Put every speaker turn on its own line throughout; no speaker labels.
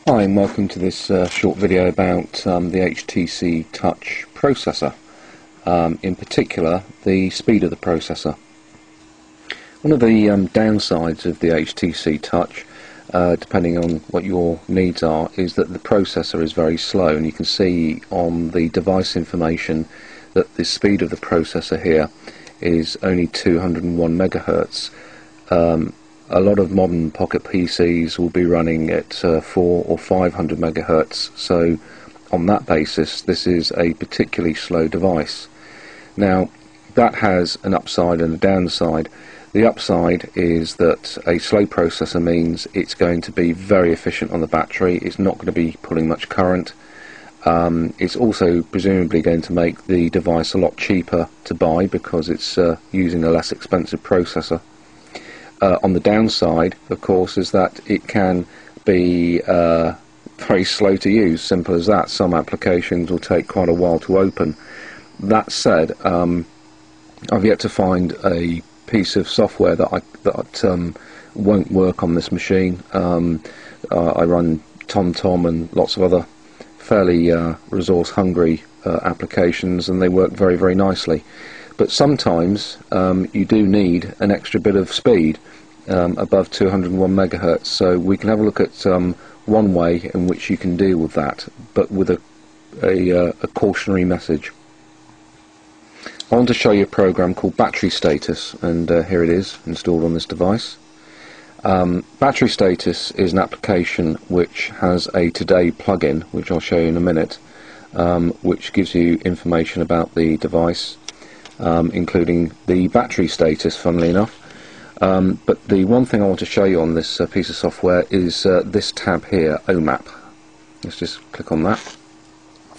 Hi, and welcome to this short video about the HTC Touch processor, in particular the speed of the processor. One of the downsides of the HTC Touch, depending on what your needs are, is that the processor is very slow, and you can see on the device information that the speed of the processor here is only 201 megahertz. A lot of modern pocket PCs will be running at 400 or 500 megahertz, so on that basis this is a particularly slow device. Now that has an upside and a downside. The upside is that a slow processor means it's going to be very efficient on the battery, it's not going to be pulling much current. It's also presumably going to make the device a lot cheaper to buy because it's using a less expensive processor. On the downside, of course, is that it can be very slow to use, simple as that. Some applications will take quite a while to open. That said, I've yet to find a piece of software that won't work on this machine. I run TomTom and lots of other fairly resource-hungry applications, and they work very, very nicely. But sometimes you do need an extra bit of speed above 201 megahertz, so we can have a look at one way in which you can deal with that, but with a cautionary message. I want to show you a program called Battery Status, and here it is installed on this device. Battery Status is an application which has a Today plugin, which I'll show you in a minute, which gives you information about the device, including the battery status, funnily enough. But the one thing I want to show you on this piece of software is this tab here, OMAP. Let's just click on that.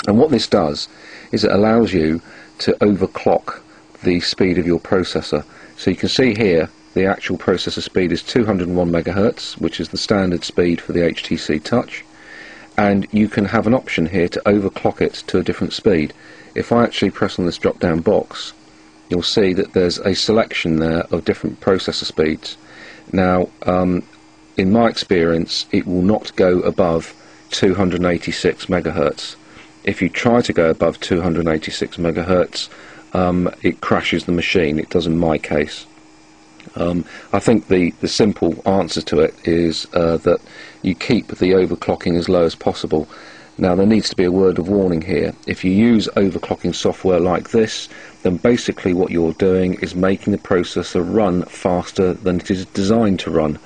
And what this does is it allows you to overclock the speed of your processor. So you can see here the actual processor speed is 201 megahertz, which is the standard speed for the HTC Touch. And you can have an option here to overclock it to a different speed. If I actually press on this drop down box, you'll see that there's a selection there of different processor speeds. Now in my experience it will not go above 286 megahertz. If you try to go above 286 megahertz, it crashes the machine. It does in my case. I think the simple answer to it is that you keep the overclocking as low as possible. Now there needs to be a word of warning here. If you use overclocking software like this, then basically what you're doing is making the processor run faster than it is designed to run.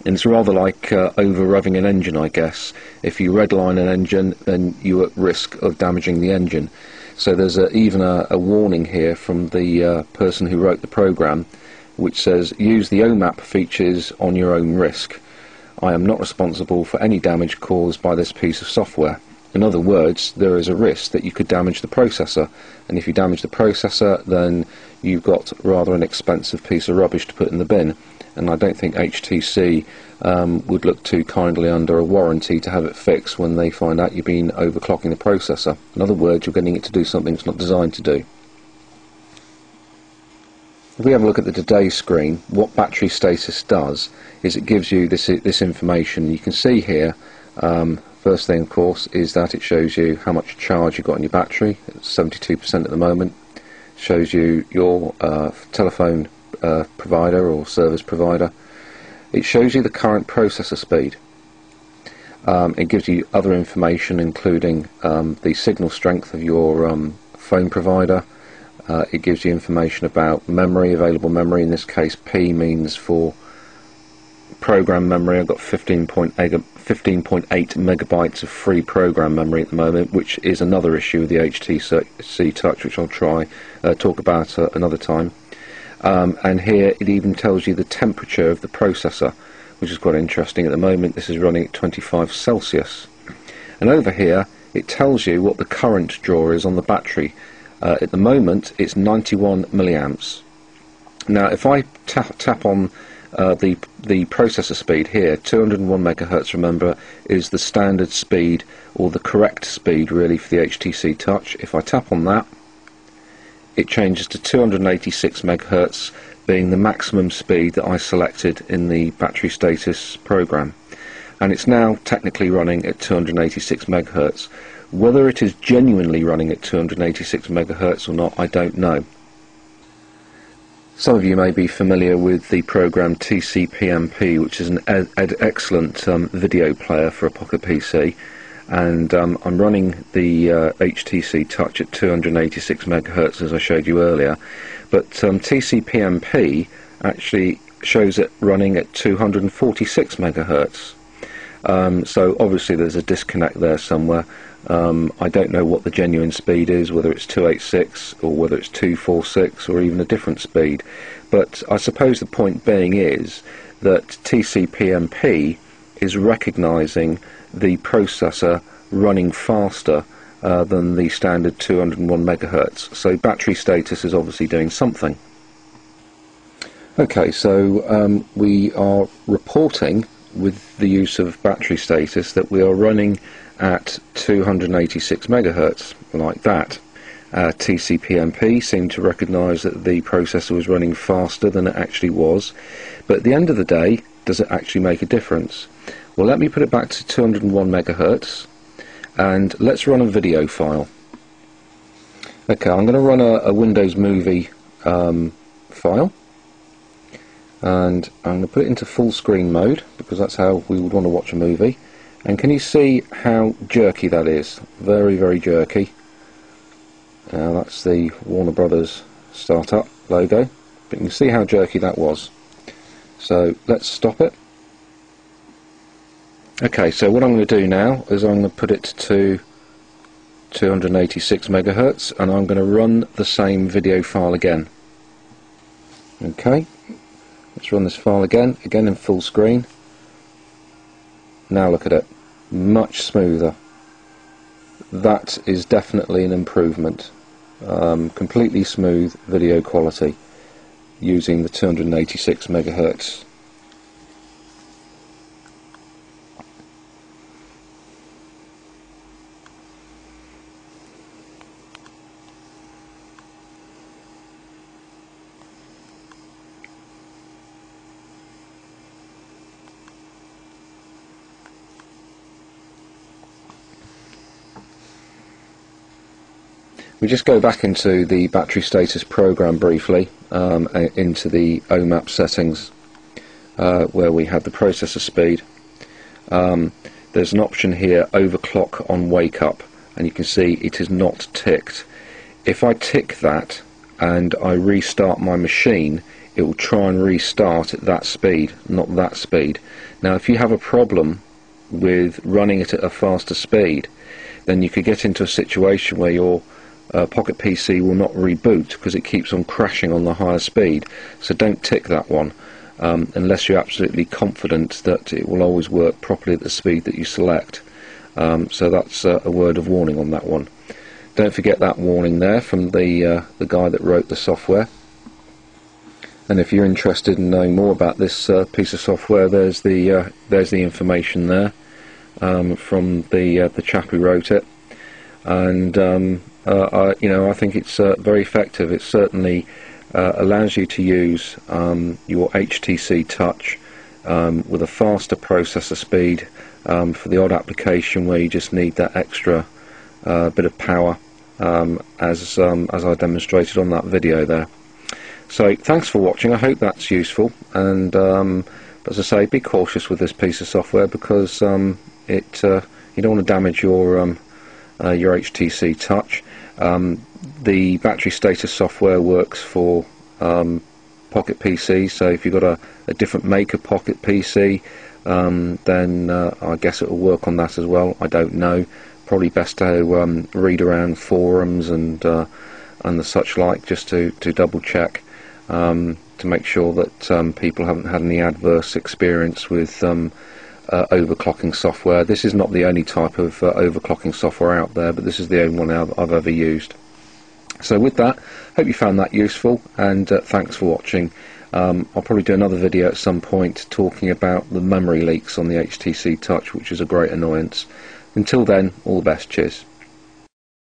And it's rather like over-revving an engine, I guess. If you redline an engine, then you're at risk of damaging the engine. So there's even a warning here from the person who wrote the program, which says, use the OMAP features on your own risk. I am not responsible for any damage caused by this piece of software. In other words, there is a risk that you could damage the processor, and if you damage the processor, then you've got rather an expensive piece of rubbish to put in the bin, and I don't think HTC would look too kindly under a warranty to have it fixed when they find out you've been overclocking the processor. In other words, you're getting it to do something it's not designed to do. If we have a look at the Today screen, what Battery Status does is it gives you this information. You can see here, first thing of course is that it shows you how much charge you've got in your battery. It's 72% at the moment. It shows you your telephone provider or service provider. It shows you the current processor speed. It gives you other information, including the signal strength of your phone provider. It gives you information about memory, available memory. In this case, P means for program memory. I've got 15.8 megabytes of free program memory at the moment, which is another issue with the HTC Touch, which I'll talk about another time. And here it even tells you the temperature of the processor, which is quite interesting. At the moment this is running at 25 Celsius. And over here it tells you what the current draw is on the battery. At the moment it's 91 milliamps. Now if I tap on the processor speed here, 201 megahertz, remember, is the standard speed, or the correct speed really, for the HTC Touch. If I tap on that, it changes to 286 megahertz, being the maximum speed that I selected in the battery status program. and it's now technically running at 286 megahertz. Whether it is genuinely running at 286 megahertz or not, I don't know. Some of you may be familiar with the program TCPMP, which is an excellent video player for a Pocket PC, and I'm running the HTC Touch at 286 megahertz as I showed you earlier, but TCPMP actually shows it running at 246 megahertz. So obviously there's a disconnect there somewhere. I don't know what the genuine speed is, whether it's 286 or whether it's 246 or even a different speed, but I suppose the point being is that TCPMP is recognizing the processor running faster than the standard 201 megahertz, so battery status is obviously doing something. Okay, so we are reporting with the use of battery status that we are running at 286 megahertz, like that. TCPMP seemed to recognise that the processor was running faster than it actually was, but at the end of the day, does it actually make a difference? Well, let me put it back to 201 megahertz, and let's run a video file. Okay, I'm going to run a Windows Movie file, and I'm going to put it into full screen mode because that's how we would want to watch a movie. And can you see how jerky that is? Very, very jerky. That's the Warner Brothers startup logo, but you can see how jerky that was. So let's stop it. Okay, so what I'm going to do now is I'm going to put it to 286 megahertz, and I'm going to run the same video file again. Okay, let's run this file again in full screen. Now look at it, much smoother. That is definitely an improvement. Completely smooth video quality using the 286 megahertz. We just go back into the battery status program briefly, into the OMAP settings, where we have the processor speed. There's an option here, overclock on wake up, and you can see it is not ticked. If I tick that and I restart my machine, it will try and restart at that speed, not that speed. Now if you have a problem with running it at a faster speed, then you could get into a situation where your Pocket PC will not reboot because it keeps on crashing on the higher speed. So don't tick that one unless you're absolutely confident that it will always work properly at the speed that you select. So that's a word of warning on that one. Don't forget that warning there from the guy that wrote the software. And if you're interested in knowing more about this piece of software, there's the information there from the chap who wrote it. And I think it's very effective. It certainly allows you to use your HTC Touch with a faster processor speed for the odd application where you just need that extra bit of power, as I demonstrated on that video there. So thanks for watching. I hope that's useful, and as I say, be cautious with this piece of software because you don't want to damage your HTC Touch. The battery status software works for Pocket PC, so if you've got a different make of Pocket PC, then I guess it will work on that as well. I don't know. Probably best to read around forums and the such like, just to double check to make sure that people haven't had any adverse experience with overclocking software. This is not the only type of overclocking software out there, but this is the only one I've ever used. So with that, hope you found that useful, and thanks for watching. I'll probably do another video at some point talking about the memory leaks on the HTC Touch, which is a great annoyance. Until then, all the best. Cheers.